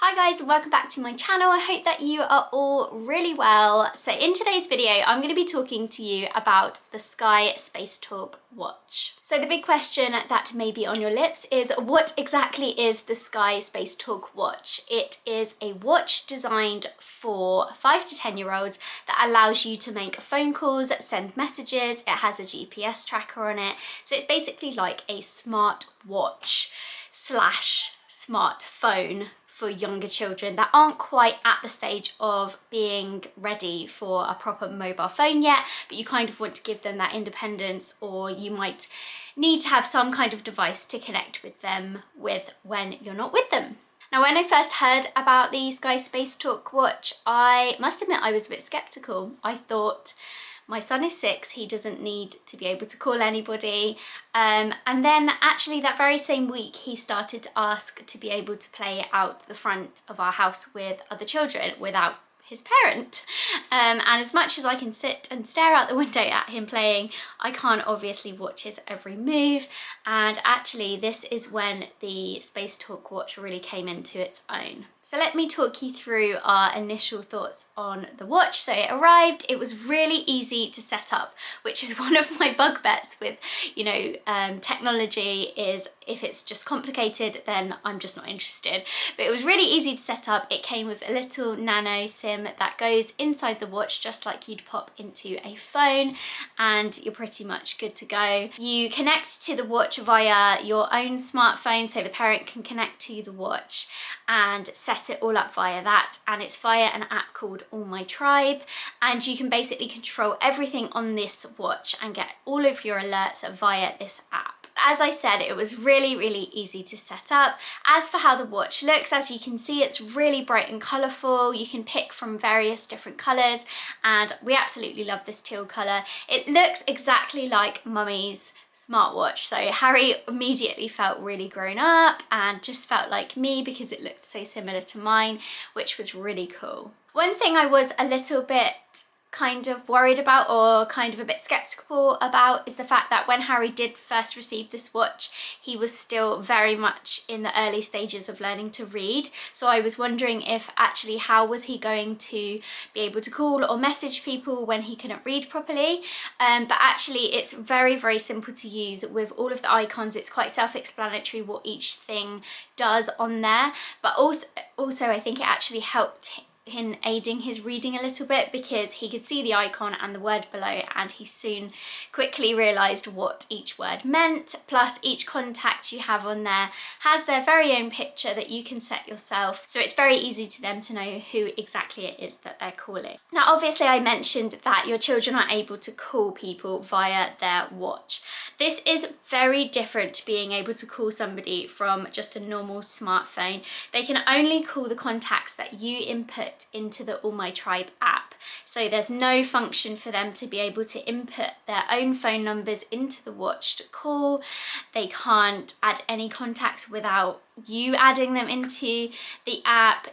Hi guys, welcome back to my channel. I hope that you are all really well. So in today's video, I'm going to be talking to you about the SPACETALK watch. So the big question that may be on your lips is, what exactly is the SPACETALK watch? It is a watch designed for 5 to 10-year-olds that allows you to make phone calls, send messages. It has a GPS tracker on it. So it's basically like a smart watch slash smartphone for younger children that aren't quite at the stage of being ready for a proper mobile phone yet, but you kind of want to give them that independence, or you might need to have some kind of device to connect with them with when you're not with them. Now, when I first heard about the SPACETALK watch, I must admit I was a bit skeptical. I thought, my son is 6, he doesn't need to be able to call anybody. And then actually that very same week, he started to ask to be able to play out the front of our house with other children without his parent. And as much as I can sit and stare out the window at him playing, I can't obviously watch his every move. And actually this is when the SPACETALK watch really came into its own. So let me talk you through our initial thoughts on the watch. So it arrived, it was really easy to set up, which is one of my bugbears with, technology, is if it's just complicated, then I'm just not interested. But it was really easy to set up. It came with a little nano SIM that goes inside the watch, just like you'd pop into a phone, and you're pretty much good to go. You connect to the watch via your own smartphone, so the parent can connect to the watch and set it all up via that, and it's via an app called All My Tribe, and you can basically control everything on this watch and get all of your alerts via this app. As I said, it was really easy to set up. As for how the watch looks, as you can see, it's really bright and colourful. You can pick from various different colours, and we absolutely love this teal colour. It looks exactly like Mummy's smartwatch, so Harry immediately felt really grown up and just felt like me because it looked so similar to mine, which was really cool. One thing I was a little bit kind of worried about, or kind of a bit skeptical about, is the fact that when Harry did first receive this watch, he was still very much in the early stages of learning to read. So I was wondering if actually how was he going to be able to call or message people when he couldn't read properly. But actually it's very simple to use with all of the icons. It's quite self-explanatory what each thing does on there, but also I think it actually helped in aiding his reading a little bit, because he could see the icon and the word below, and he soon quickly realised what each word meant. Plus each contact you have on there has their very own picture that you can set yourself, so it's very easy to them to know who exactly it is that they're calling. Now obviously I mentioned that your children are able to call people via their watch. This is very different to being able to call somebody from just a normal smartphone. They can only call the contacts that you input into the All My Tribe app. So there's no function for them to be able to input their own phone numbers into the watch to call. They can't add any contacts without you adding them into the app.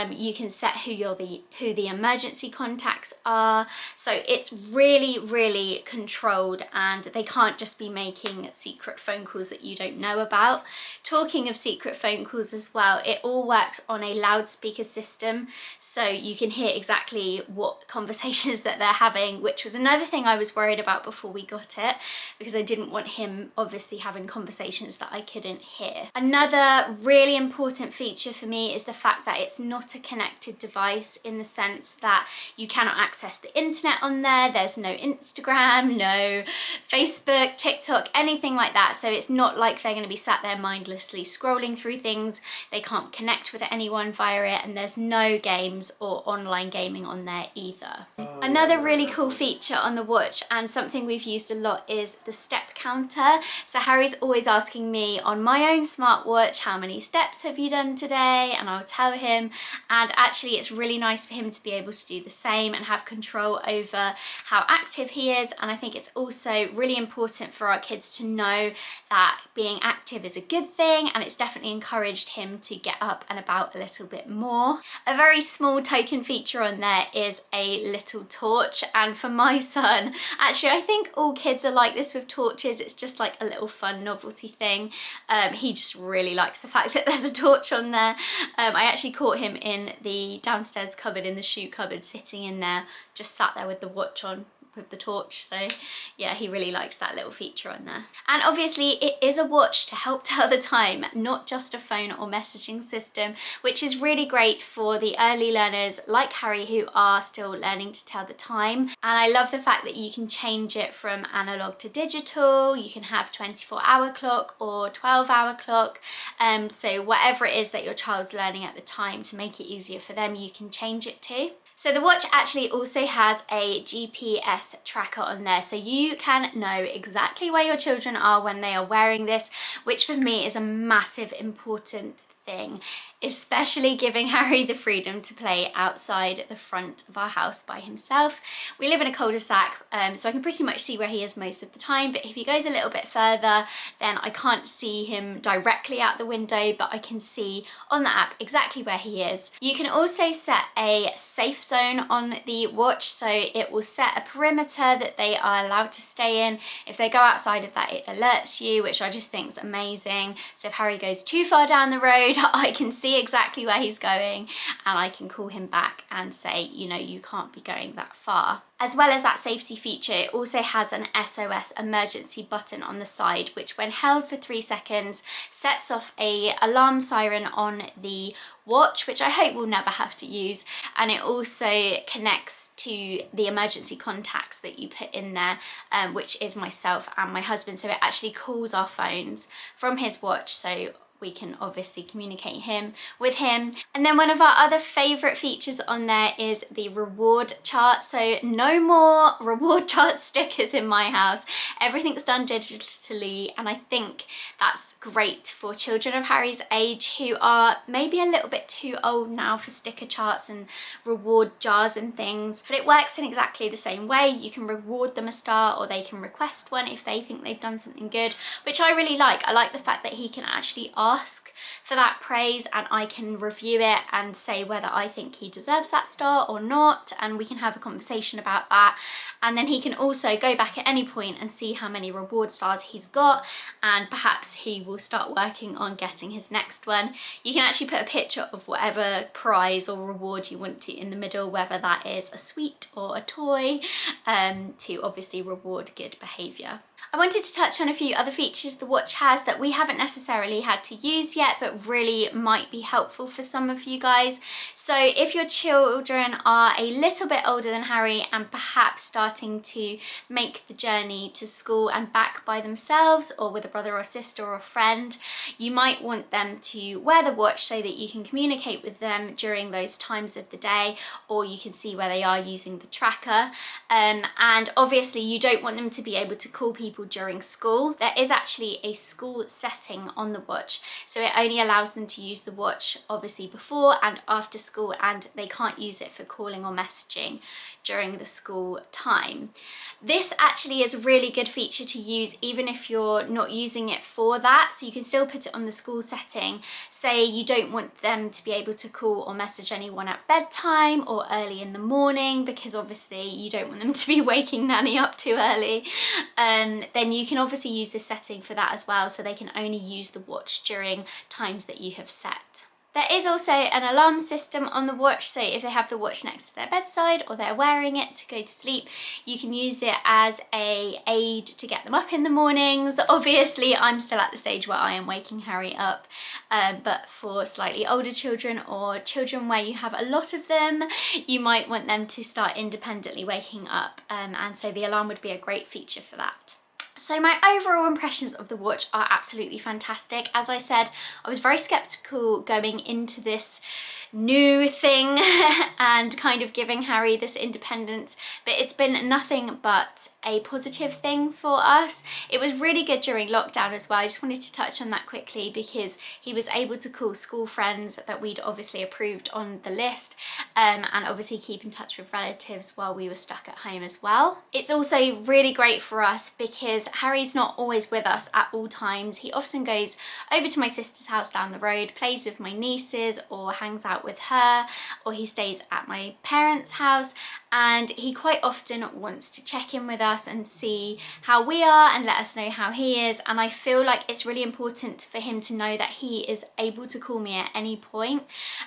You can set who the emergency contacts are, so it's really controlled, and they can't just be making secret phone calls that you don't know about. Talking of secret phone calls as well, it all works on a loudspeaker system, so you can hear exactly what conversations that they're having, which was another thing I was worried about before we got it, because I didn't want him obviously having conversations that I couldn't hear. Another really important feature for me is the fact that it's not a connected device, in the sense that you cannot access the internet on there. There's no Instagram, no Facebook, TikTok, anything like that. So it's not like they're going to be sat there mindlessly scrolling through things. They can't connect with anyone via it, and there's no games or online gaming on there either. Another really cool feature on the watch, and something we've used a lot, is the step counter. So Harry's always asking me on my own smartwatch, how many steps have you done today? And I'll tell him, and actually it's really nice for him to be able to do the same and have control over how active he is. And I think it's also really important for our kids to know that being active is a good thing, and it's definitely encouraged him to get up and about a little bit more. A very small token feature on there is a little torch, and for my son, actually I think all kids are like this with torches, it's just like a little fun novelty thing. He just really likes the fact that there's a torch on there. I actually caught him in the downstairs cupboard, in the shoe cupboard, sitting in there, just sat there with the watch on, with the torch. So yeah, he really likes that little feature on there. And obviously it is a watch to help tell the time, not just a phone or messaging system, which is really great for the early learners like Harry who are still learning to tell the time. And I love the fact that you can change it from analog to digital. You can have 24-hour clock or 12-hour clock. So whatever it is that your child's learning at the time, to make it easier for them, you can change it to. So the watch actually also has a GPS tracker on there, so you can know exactly where your children are when they are wearing this, which for me is a massive important thing, especially giving Harry the freedom to play outside the front of our house by himself. We live in a cul-de-sac, so I can pretty much see where he is most of the time, but if he goes a little bit further, then I can't see him directly out the window, but I can see on the app exactly where he is. You can also set a safe zone on the watch, so it will set a perimeter that they are allowed to stay in. If they go outside of that, it alerts you, which I just think is amazing. So if Harry goes too far down the road, I can see exactly where he's going and I can call him back and say, you know, you can't be going that far. As well as that safety feature, it also has an SOS emergency button on the side, which when held for 3 seconds sets off a alarm siren on the watch, which I hope we'll never have to use. And it also connects to the emergency contacts that you put in there, which is myself and my husband. So it actually calls our phones from his watch, so we can obviously communicate with him. And then one of our other favorite features on there is the reward chart. So no more reward chart stickers in my house. Everything's done digitally, and I think that's great for children of Harry's age who are maybe a little bit too old now for sticker charts and reward jars and things. But it works in exactly the same way. You can reward them a star, or they can request one if they think they've done something good, which I really like. I like the fact that he can actually ask for that praise and I can review it and say whether I think he deserves that star or not, and we can have a conversation about that. And then he can also go back at any point and see how many reward stars he's got, and perhaps he will start working on getting his next one. You can actually put a picture of whatever prize or reward you want to in the middle, whether that is a sweet or a toy, to obviously reward good behaviour. I wanted to touch on a few other features the watch has that we haven't necessarily had to use yet, but really might be helpful for some of you guys. So if your children are a little bit older than Harry and perhaps starting to make the journey to school and back by themselves, or with a brother or sister or a friend, you might want them to wear the watch so that you can communicate with them during those times of the day, or you can see where they are using the tracker. And obviously you don't want them to be able to call people during school. There is actually a school setting on the watch, so it only allows them to use the watch obviously before and after school, and they can't use it for calling or messaging during the school time. This actually is a really good feature to use even if you're not using it for that, so you can still put it on the school setting. Say you don't want them to be able to call or message anyone at bedtime or early in the morning, because obviously you don't want them to be waking Nanny up too early, then you can obviously use this setting for that as well, so they can only use the watch during times that you have set. There is also an alarm system on the watch, so if they have the watch next to their bedside or they're wearing it to go to sleep, you can use it as an aid to get them up in the mornings. Obviously, I'm still at the stage where I am waking Harry up, but for slightly older children or children where you have a lot of them, you might want them to start independently waking up, and so the alarm would be a great feature for that. So my overall impressions of the watch are absolutely fantastic. As I said, I was very skeptical going into this new thing and kind of giving Harry this independence, but it's been nothing but a positive thing for us. It was really good during lockdown as well. I just wanted to touch on that quickly because he was able to call school friends that we'd obviously approved on the list, and obviously keep in touch with relatives while we were stuck at home as well. It's also really great for us because Harry's not always with us at all times. He often goes over to my sister's house down the road, plays with my nieces or hangs out with her, or he stays at my parents' house, and he quite often wants to check in with us and see how we are and let us know how he is. And I feel like it's really important for him to know that he is able to call me at any point.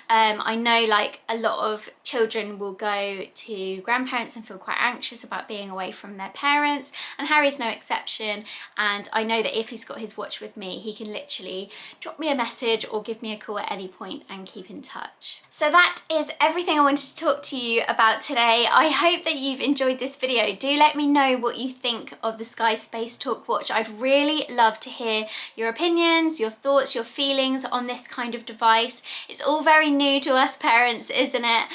I know like a lot of children will go to grandparents and feel quite anxious about being away from their parents, and Harry's no exception. And I know that if he's got his watch with me, he can literally drop me a message or give me a call at any point and keep in touch. So that is everything I wanted to talk to you about today. I hope that you've enjoyed this video. Do let me know what you think of the SPACETALK watch. I'd really love to hear your opinions, your thoughts, your feelings on this kind of device. It's all very new to us parents, isn't it?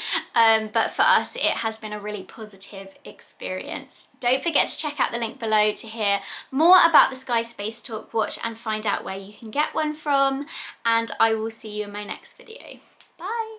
But for us, it has been a really positive experience. Don't forget to check out the link below to hear more about the SPACETALK watch and find out where you can get one from. And I will see you in my next video. Bye!